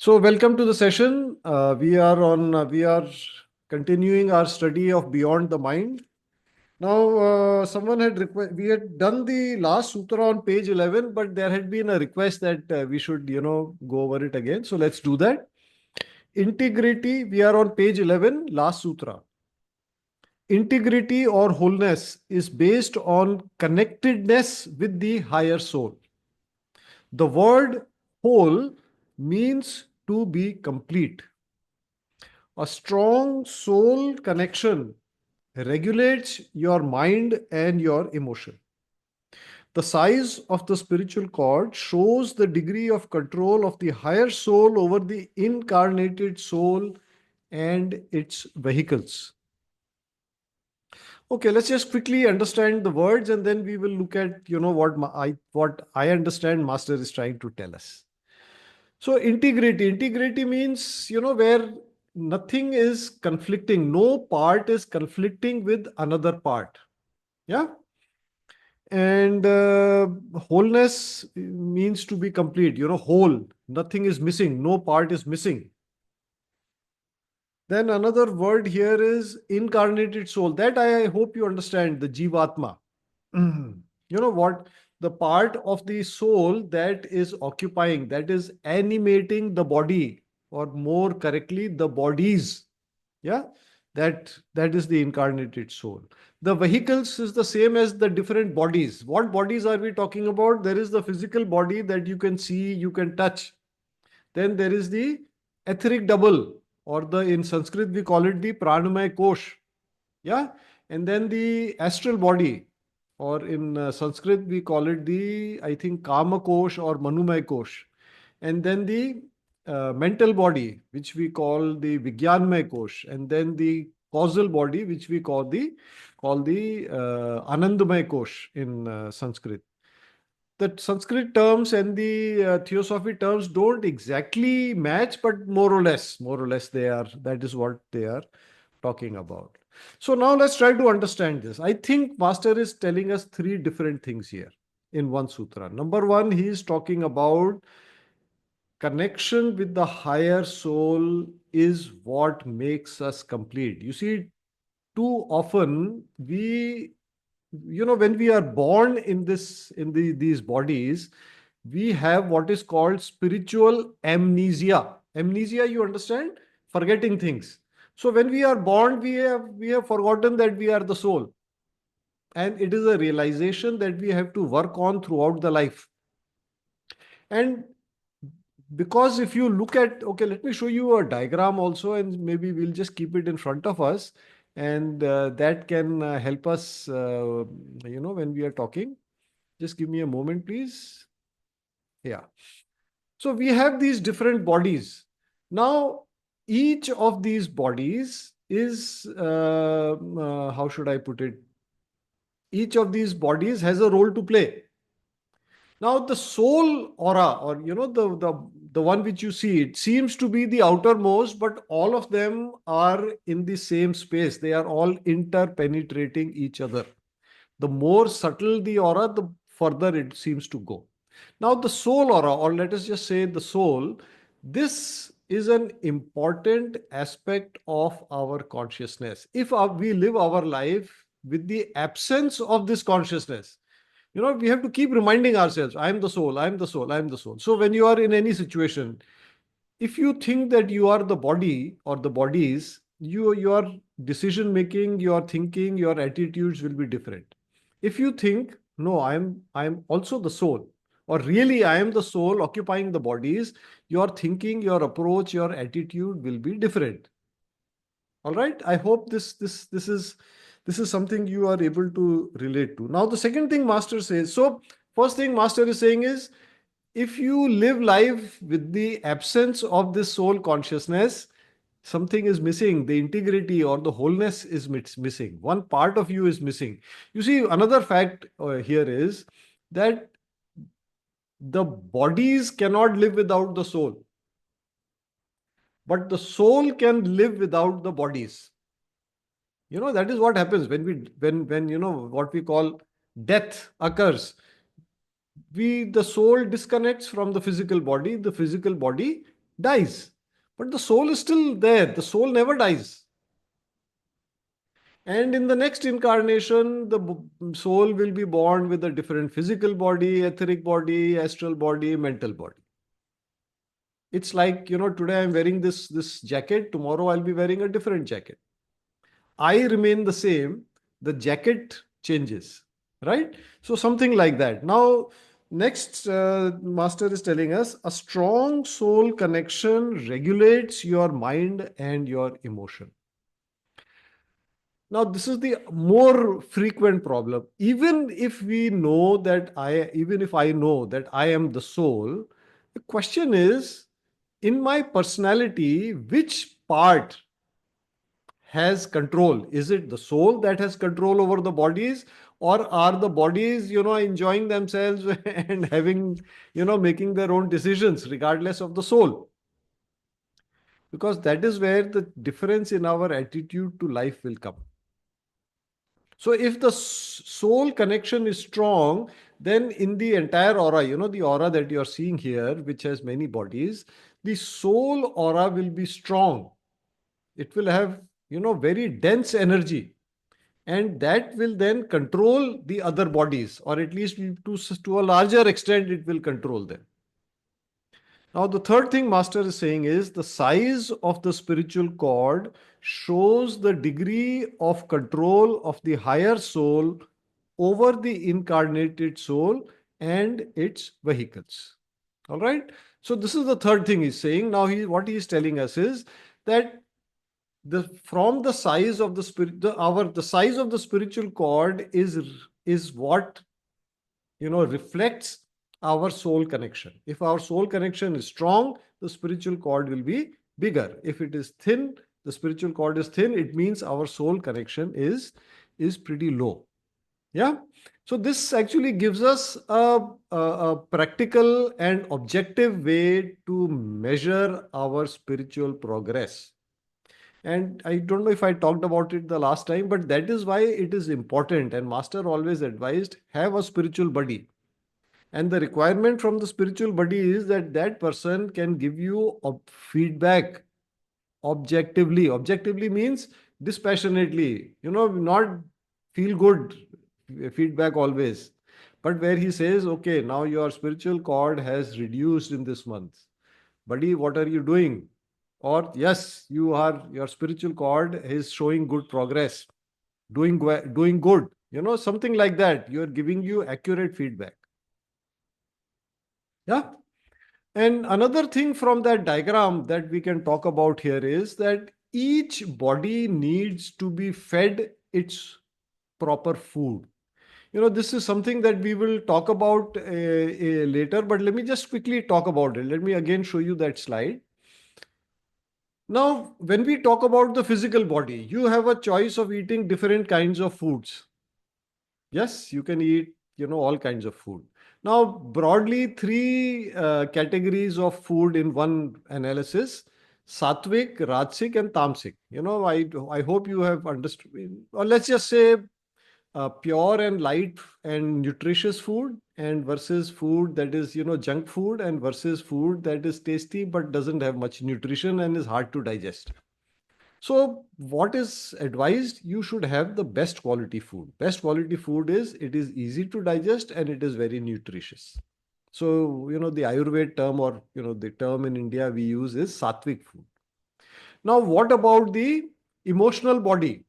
So, welcome to the session. We are continuing our study of Beyond the Mind. Now, someone had we had done the last sutra on page 11, but there had been a request that we should, go over it again. So, let's do that. Integrity, we are on page 11, last sutra. Integrity or wholeness is based on connectedness with the higher soul. The word whole means to be complete. A strong soul connection regulates your mind and your emotion. The size of the spiritual cord shows the degree of control of the higher soul over the incarnated soul and its vehicles. Okay, let's just quickly understand the words and then we will look at, what I understand Master is trying to tell us. So integrity means, where nothing is conflicting, no part is conflicting with another part. Yeah. And wholeness means to be complete, whole, nothing is missing, no part is missing. Then another word here is incarnated soul. That I hope you understand, the Jivatma. You know what? The part of the soul that is occupying, that is animating the body, or more correctly, the bodies. Yeah, that is the incarnated soul. The vehicles is the same as the different bodies. What bodies are we talking about? There is the physical body that you can see, you can touch. Then there is the etheric double, or the in Sanskrit we call it the pranamaya kosh. Yeah. And then the astral body, or in Sanskrit we call it the, I think, kama kosh or manumaya kosh. And then the mental body, which we call the Vijnanmay kosh, and then the causal body, which we call the Anandamay kosh in Sanskrit. The Sanskrit terms and the theosophy terms don't exactly match, but more or less they are. That is what they are talking about. So now let's try to understand this. I think Master is telling us three different things here in one sutra. Number one, he is talking about connection with the higher soul is what makes us complete. You see, too often when we are born in these bodies, we have what is called spiritual amnesia. Amnesia, you understand? Forgetting things. So when we are born, we have forgotten that we are the soul. And it is a realization that we have to work on throughout the life. And because if you look at, okay, let me show you a diagram also, and maybe we'll just keep it in front of us, and that can help us, when we are talking. Just give me a moment, please. Yeah. So we have these different bodies. Now, each of these bodies is, how should I put it? Each of these bodies has a role to play. Now, the soul aura, or the one which you see, it seems to be the outermost, but all of them are in the same space. They are all interpenetrating each other. The more subtle the aura, the further it seems to go. Now, the soul aura, or let us just say the soul, this is an important aspect of our consciousness. If we live our life with the absence of this consciousness, we have to keep reminding ourselves, I am the soul, I am the soul, I am the soul. So when you are in any situation, if you think that you are the body or the bodies, your decision making, your thinking, your attitudes will be different. If you think, no, I am also the soul, or really I am the soul occupying the bodies, your thinking, your approach, your attitude will be different. All right. I hope this is something you are able to relate to. Now, the second thing Master says. So, first thing Master is saying is, if you live life with the absence of this soul consciousness, something is missing. The integrity or the wholeness is missing. One part of you is missing. You see, another fact here is that the bodies cannot live without the soul, but the soul can live without the bodies. That is what happens when what we call death occurs. The soul disconnects from the physical body. The physical body dies. But the soul is still there. The soul never dies. And in the next incarnation, the soul will be born with a different physical body, etheric body, astral body, mental body. It's like, today I'm wearing this jacket, tomorrow I'll be wearing a different jacket. I remain the same, the jacket changes, right? So something like that. Now, next, Master is telling us a strong soul connection regulates your mind and your emotion. Now, this is the more frequent problem. Even if I know that I am the soul, the question is, in my personality, which part has control? Is it the soul that has control over the bodies, or are the bodies, enjoying themselves and having, making their own decisions regardless of the soul? Because that is where the difference in our attitude to life will come. So if the soul connection is strong, then in the entire aura, the aura that you are seeing here, which has many bodies, the soul aura will be strong. It will have, very dense energy. And that will then control the other bodies, or at least to a larger extent, it will control them. Now, the third thing Master is saying is the size of the spiritual cord shows the degree of control of the higher soul over the incarnated soul and its vehicles. All right. So this is the third thing he's saying. Now, what he is telling us is that from the size of the spirit, the size of the spiritual cord is what reflects our soul connection. If our soul connection is strong, the spiritual cord will be bigger. If it is thin, the spiritual cord is thin, it means our soul connection is pretty low. Yeah. So this actually gives us a practical and objective way to measure our spiritual progress. And I don't know if I talked about it the last time, but that is why it is important. And Master always advised, have a spiritual buddy. And the requirement from the spiritual buddy is that that person can give you a feedback objectively. Objectively means dispassionately, not feel good feedback always. But where he says, okay, now your spiritual cord has reduced in this month. Buddy, what are you doing? Or yes, your spiritual cord is showing good progress, doing good, something like that. You're giving you accurate feedback. Yeah. And another thing from that diagram that we can talk about here is that each body needs to be fed its proper food. This is something that we will talk about later, but let me just quickly talk about it. Let me again show you that slide. Now, when we talk about the physical body, you have a choice of eating different kinds of foods. Yes, you can eat, all kinds of food. Now, broadly, three categories of food in one analysis: sattvic, rajasic, and tamasic. I hope you have understood. Or let's just say pure and light and nutritious food, and versus food that is, junk food, and versus food that is tasty but doesn't have much nutrition and is hard to digest. So, what is advised? You should have the best quality food. Best quality food is it is easy to digest and it is very nutritious. So, the Ayurveda term, or the term in India we use is sattvic food. Now, what about the emotional body?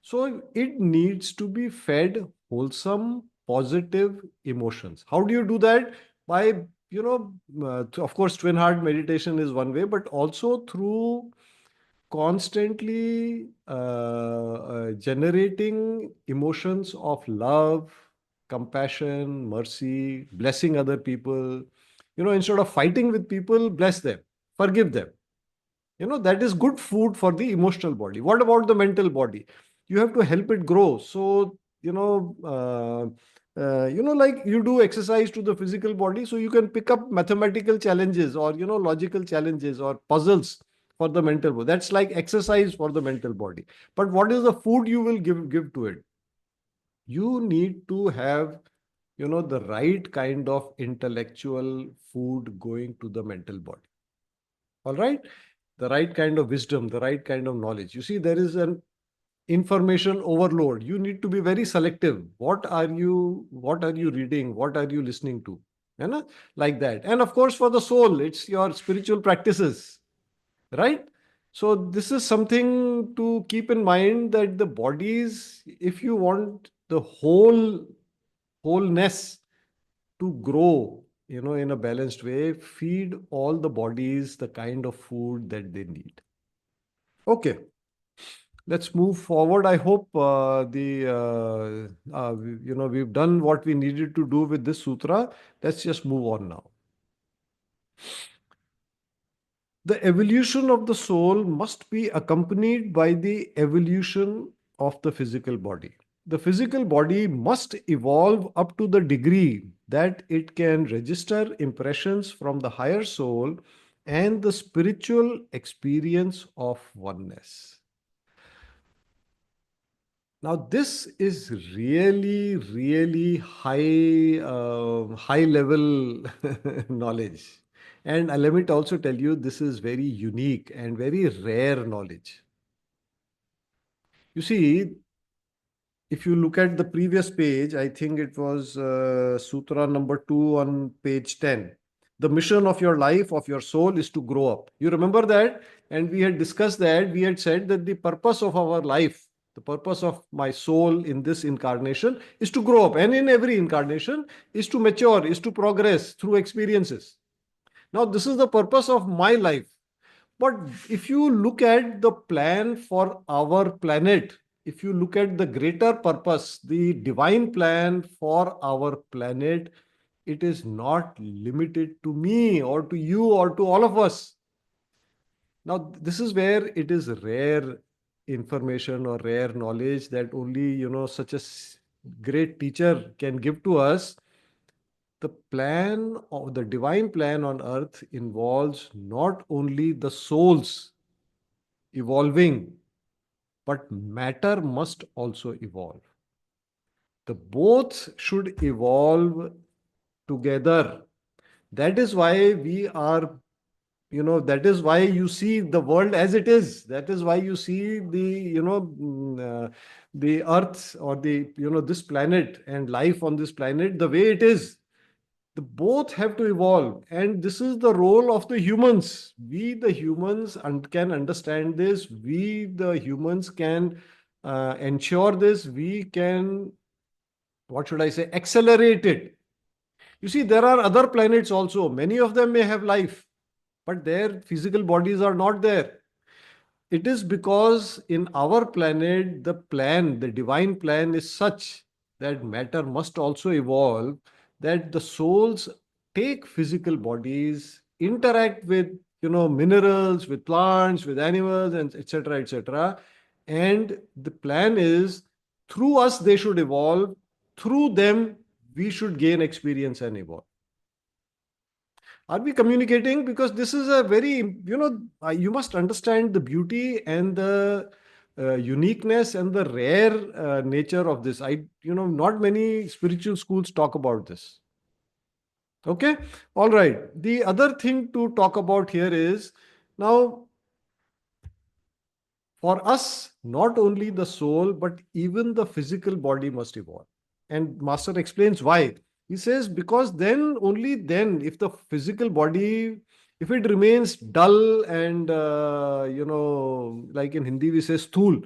So, it needs to be fed wholesome, positive emotions. How do you do that? By, of course, twin heart meditation is one way, but also through constantly generating emotions of love, compassion, mercy, blessing other people. Instead of fighting with people, bless them, forgive them. That is good food for the emotional body. What about the mental body? You have to help it grow. So, like you do exercise to the physical body, so you can pick up mathematical challenges, or, logical challenges, or puzzles for the mental body. That's like exercise for the mental body. But what is the food you will give to it? You need to have, the right kind of intellectual food going to the mental body. All right. The right kind of wisdom, the right kind of knowledge. You see, there is an information overload. You need to be very selective. What are you reading? What are you listening to? You know, like that. And of course, for the soul, it's your spiritual practices, right? So this is something to keep in mind, that the bodies, if you want the wholeness to grow, in a balanced way, feed all the bodies the kind of food that they need. Okay, let's move forward. I hope we've done what we needed to do with this sutra. Let's just move on now. The evolution of the soul must be accompanied by the evolution of the physical body. The physical body must evolve up to the degree that it can register impressions from the higher soul and the spiritual experience of oneness. Now, this is really, really high level knowledge. And let me also tell you, this is very unique and very rare knowledge. You see, if you look at the previous page, I think it was Sutra number 2 on page 10. The mission of your life, of your soul, is to grow up. You remember that? And we had discussed that. We had said that the purpose of our life, the purpose of my soul in this incarnation, is to grow up. And in every incarnation, is to mature, is to progress through experiences. Now, this is the purpose of my life. But if you look at the plan for our planet, if you look at the greater purpose, the divine plan for our planet, it is not limited to me or to you or to all of us. Now, this is where it is rare information or rare knowledge that only, such a great teacher can give to us. The plan of the divine plan on earth involves not only the souls evolving, but matter must also evolve. The both should evolve together. That is why we are, that is why you see the world as it is. That is why you see the earth, or this planet and life on this planet the way it is. The both have to evolve, and this is the role of the humans. We the humans can understand this. We the humans can ensure this. We can, what should I say, accelerate it. You see, there are other planets also. Many of them may have life, but their physical bodies are not there. It is because in our planet, the divine plan is such that matter must also evolve, that the souls take physical bodies, interact with, minerals, with plants, with animals, and etc., etc. And the plan is, through us, they should evolve. Through them, we should gain experience and evolve. Are we communicating? Because this is a very, you must understand the beauty and the uniqueness and the rare nature of this. Not many spiritual schools talk about this. Okay. All right. The other thing to talk about here is, now, for us, not only the soul, but even the physical body must evolve. And Master explains why. He says, because then, only then, if the physical body, if it remains dull and, like in Hindi we say stool,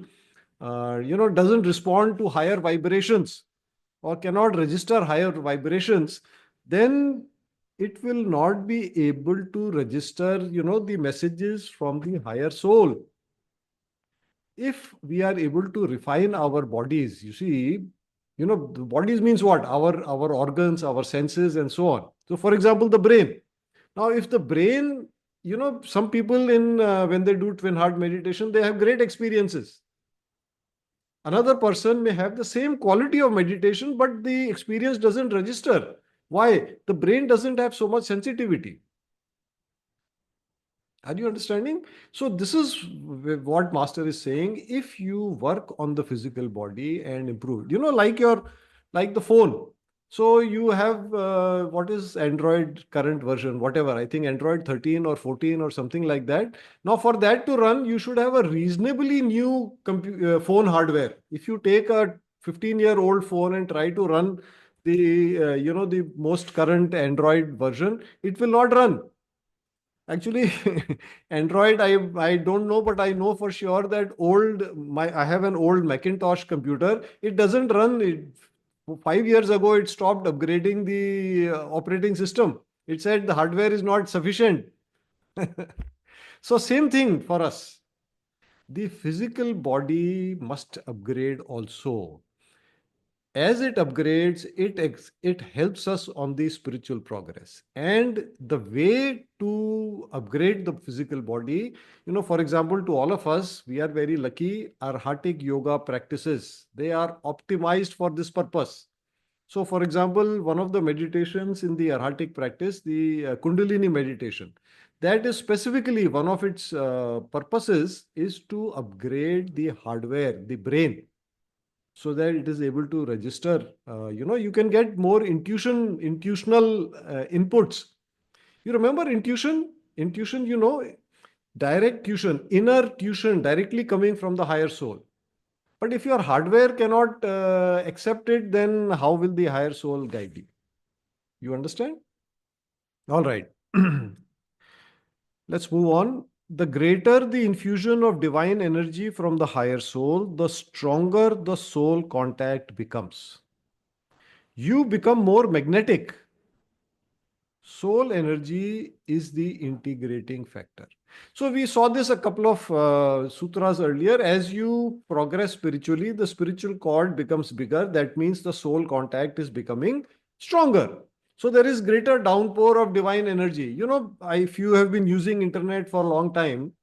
doesn't respond to higher vibrations or cannot register higher vibrations, then it will not be able to register, the messages from the higher soul. If we are able to refine our bodies, you see, the bodies means what? Our organs, our senses, and so on. So, for example, the brain. Now, if the brain, some people in when they do twin heart meditation, they have great experiences. Another person may have the same quality of meditation, but the experience doesn't register. Why? The brain doesn't have so much sensitivity. Are you understanding? So this is what Master is saying. If you work on the physical body and improve, like the phone. So you have what is Android current version, whatever. I think Android 13 or 14 or something like that. Now, for that to run, you should have a reasonably new phone hardware. If you take a 15-year-old phone and try to run the most current Android version, it will not run. Actually, Android, I don't know, but I know for sure that I have an old Macintosh computer. It doesn't run. 5 years ago, it stopped upgrading the operating system. It said the hardware is not sufficient. So same thing for us. The physical body must upgrade also. As it upgrades, it helps us on the spiritual progress. And the way to upgrade the physical body, for example, to all of us, we are very lucky. Our Hattic yoga practices, they are optimized for this purpose. So, for example, one of the meditations in the Arhatic practice, the Kundalini meditation, that is specifically one of its purposes is to upgrade the hardware, the brain, so that it is able to register. You can get more intuitional inputs. You remember intuition, direct tuition, inner tuition directly coming from the higher soul. But if your hardware cannot accept it, then how will the higher soul guide you? You understand? All right. Let's move on. The greater the infusion of divine energy from the higher soul, the stronger the soul contact becomes. You become more magnetic. Soul energy is the integrating factor. So we saw this a couple of sutras earlier. As you progress spiritually, the spiritual cord becomes bigger. That means the soul contact is becoming stronger. So there is greater downpour of divine energy. If you have been using internet for a long time,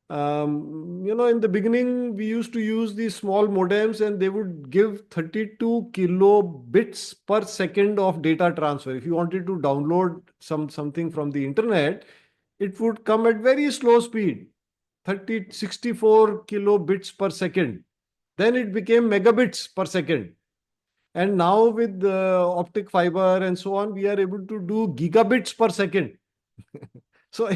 in the beginning, we used to use these small modems and they would give 32 kilobits per second of data transfer. If you wanted to download something from the internet, it would come at very slow speed, 64 kilobits per second. Then it became megabits per second. And now with optic fiber and so on, we are able to do gigabits per second. So,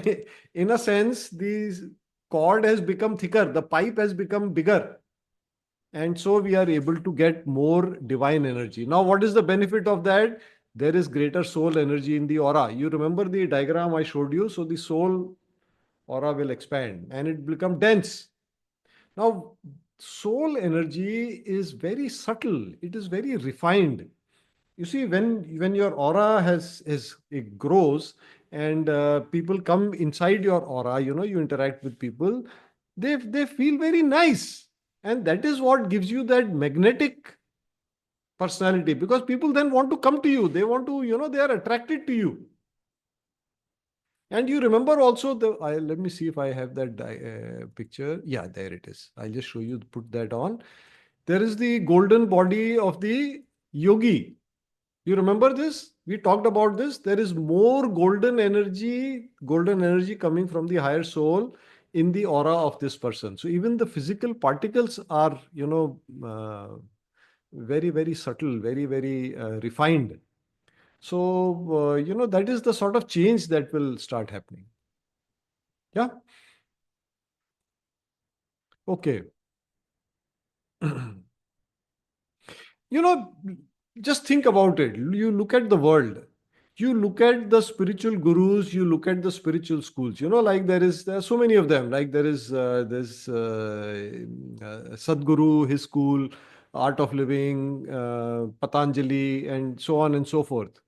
in a sense, the cord has become thicker, the pipe has become bigger. And so we are able to get more divine energy. Now, what is the benefit of that? There is greater soul energy in the aura. You remember the diagram I showed you? So the soul aura will expand and it will become dense. Now, soul energy is very subtle, it is very refined. You see, when your aura it grows and people come inside your aura, you interact with people, they feel very nice, and that is what gives you that magnetic personality, because people then want to come to you, they want to, they are attracted to you. And you remember also let me see if I have that picture. Yeah, there it is. I'll just show you, put that on. There is the golden body of the yogi. You remember this? We talked about this. There is more golden energy coming from the higher soul in the aura of this person. So even the physical particles are, very, very subtle, very, very refined. So, that is the sort of change that will start happening. Yeah. Okay. you know, just think about it. You look at the world. You look at the spiritual gurus. You look at the spiritual schools. Like there are so many of them. Like there's Sadhguru, his school, Art of Living, Patanjali, and so on and so forth.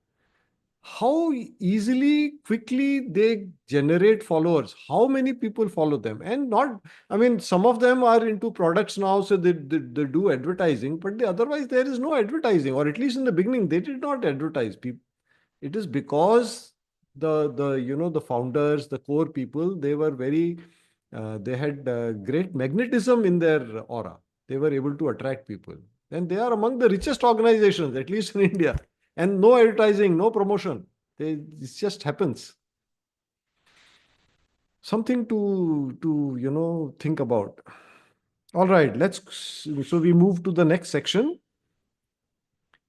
How easily, quickly they generate followers, how many people follow them. And not, I mean, some of them are into products now, so they do advertising, but otherwise there is no advertising, or at least in the beginning they did not advertise people. It is because the founders, the core people, they were very they had great magnetism in their aura. They were able to attract people, and they are among the richest organizations, at least in India. And no advertising, no promotion. It just happens. Something to think about. All right, so we move to the next section.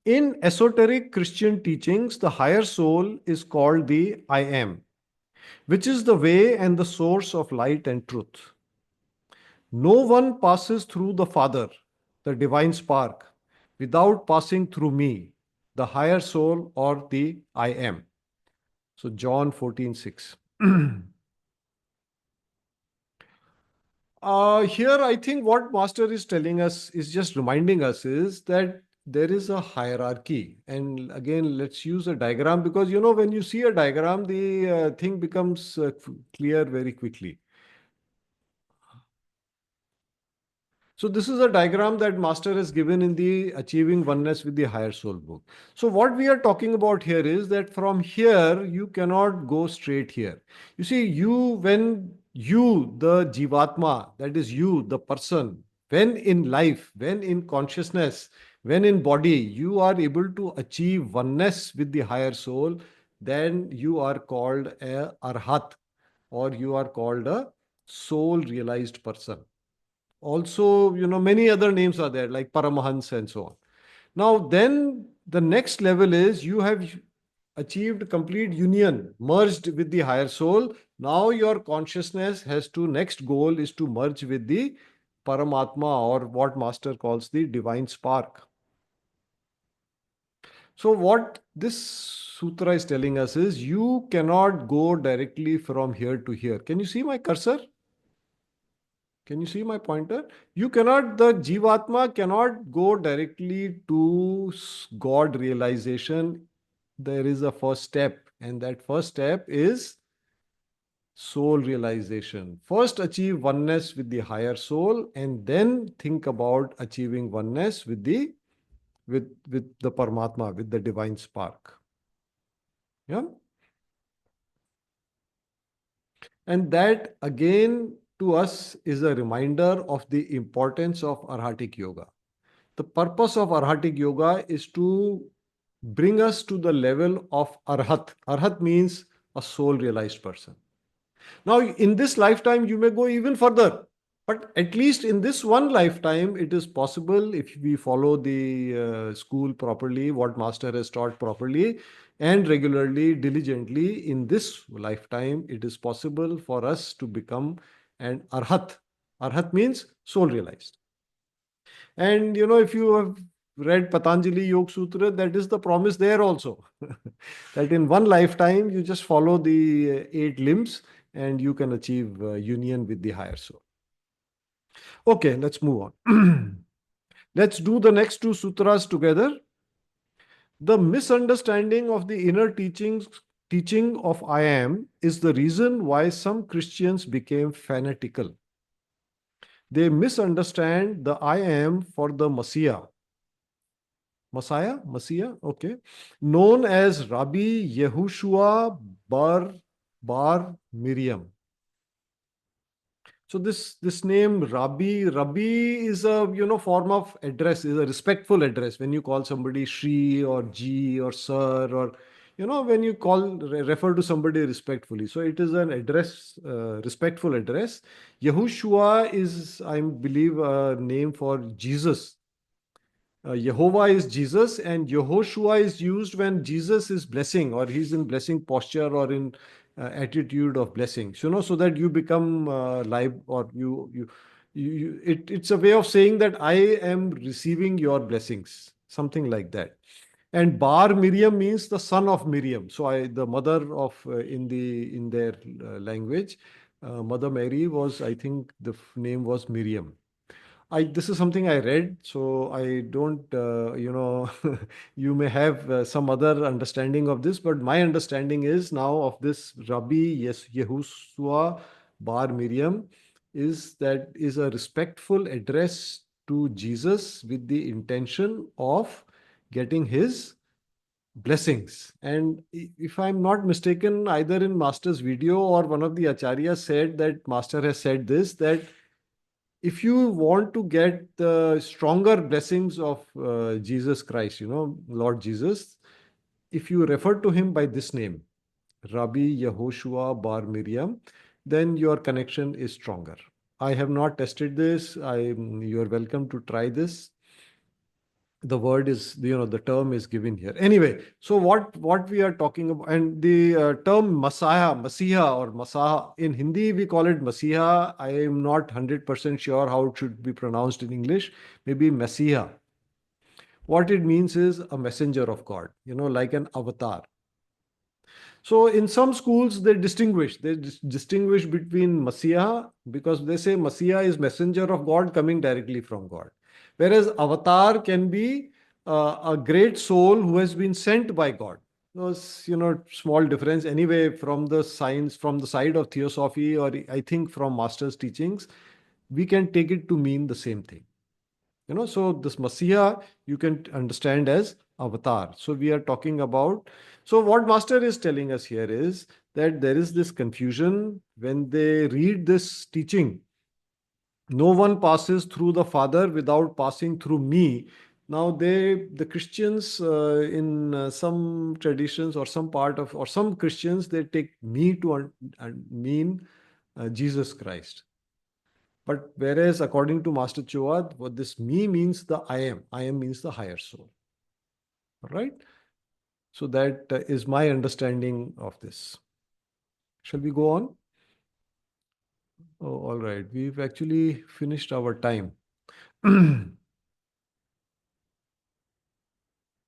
In esoteric Christian teachings, the higher soul is called the I am, which is the way and the source of light and truth. No one passes through the Father, the divine spark, without passing through me, the higher soul or the I am. So, John 14:6. Here, I think what Master is telling us is just reminding us is that there is a hierarchy. And again, let's use a diagram because when you see a diagram, the thing becomes clear very quickly. So this is a diagram that Master has given in the Achieving Oneness with the Higher Soul book. So what we are talking about here is that from here, you cannot go straight here. You see, when you, the Jivatma, that is you, the person, when in life, when in consciousness, when in body, you are able to achieve oneness with the higher soul, then you are called a arhat, or you are called a soul realized person. Also, many other names are there, like Paramahans and so on. Now, then the next level is you have achieved complete union, merged with the higher soul. Now your consciousness has to, next goal is to merge with the Paramatma, or what Master calls the divine spark. So, what this sutra is telling us is you cannot go directly from here to here. Can you see my cursor? Can you see my pointer? You cannot, the Jivatma cannot go directly to God realization. There is a first step, and that first step is soul realization. First, achieve oneness with the higher soul, and then think about achieving oneness with the Paramatma, with the divine spark. Yeah. And that again to us is a reminder of the importance of Arhatic Yoga. The purpose of Arhatic Yoga is to bring us to the level of Arhat. Arhat means a soul realized person. Now, in this lifetime, you may go even further. But at least in this one lifetime, it is possible if we follow the school properly, what Master has taught properly, and regularly, diligently, in this lifetime, it is possible for us to become an Arhat. Arhat means soul realized. And if you have read Patanjali Yoga Sutra, that is the promise there also. That in one lifetime, you just follow the eight limbs and you can achieve union with the higher soul. Okay, let's move on. Let's do the next two sutras together. The misunderstanding of the inner teaching of I am is the reason why some Christians became fanatical. They misunderstand the I am for the Messiah, okay, known as Rabbi Yehoshua Bar Miriam. So this name Rabbi is a form of address, is a respectful address when you call somebody Shri or Ji or Sir, or when you refer to somebody respectfully. So it is an address, respectful address. Yehoshua is, I believe, a name for Jesus. Jehovah is Jesus, and Yehoshua is used when Jesus is blessing, or he's in blessing posture, or in attitude of blessing. So that you become live, or it's a way of saying that I am receiving your blessings, something like that. And Bar Miriam means the son of Miriam. So the mother of in their language, Mother Mary was, I think, the name was Miriam. This is something I read, so I don't, you may have some other understanding of this, but my understanding is now of this Rabbi Yehoshua Bar Miriam is that is a respectful address to Jesus with the intention of getting his blessings. And if I'm not mistaken, either in Master's video or one of the acharyas said that Master has said this, that if you want to get the stronger blessings of Jesus Christ, Lord Jesus, if you refer to him by this name, Rabbi Yehoshua Bar Miriam, then your connection is stronger. I have not tested this. You're welcome to try this. the word is, the term is given here. Anyway, so what we are talking about, and the term Masiha or Masaha, in Hindi we call it Masiha. I am not 100% sure how it should be pronounced in English. Maybe Masiha. What it means is a messenger of God, like an avatar. So in some schools they distinguish. They distinguish between Messiah, because they say Messiah is messenger of God coming directly from God, whereas avatar can be a great soul who has been sent by God. Those, small difference anyway from the science, from the side of theosophy, or I think from Master's teachings, we can take it to mean the same thing. So this Messiah you can understand as avatar. So we are talking about. So what Master is telling us here is that there is this confusion when they read this teaching. No one passes through the Father without passing through me. Now the Christians, in some traditions or some part of, or some Christians, they take me to mean Jesus Christ. But whereas according to Master Choa, what this me means, the I am means the higher soul. All right. So that is my understanding of this. Shall we go on? Oh, all right. We've actually finished our time.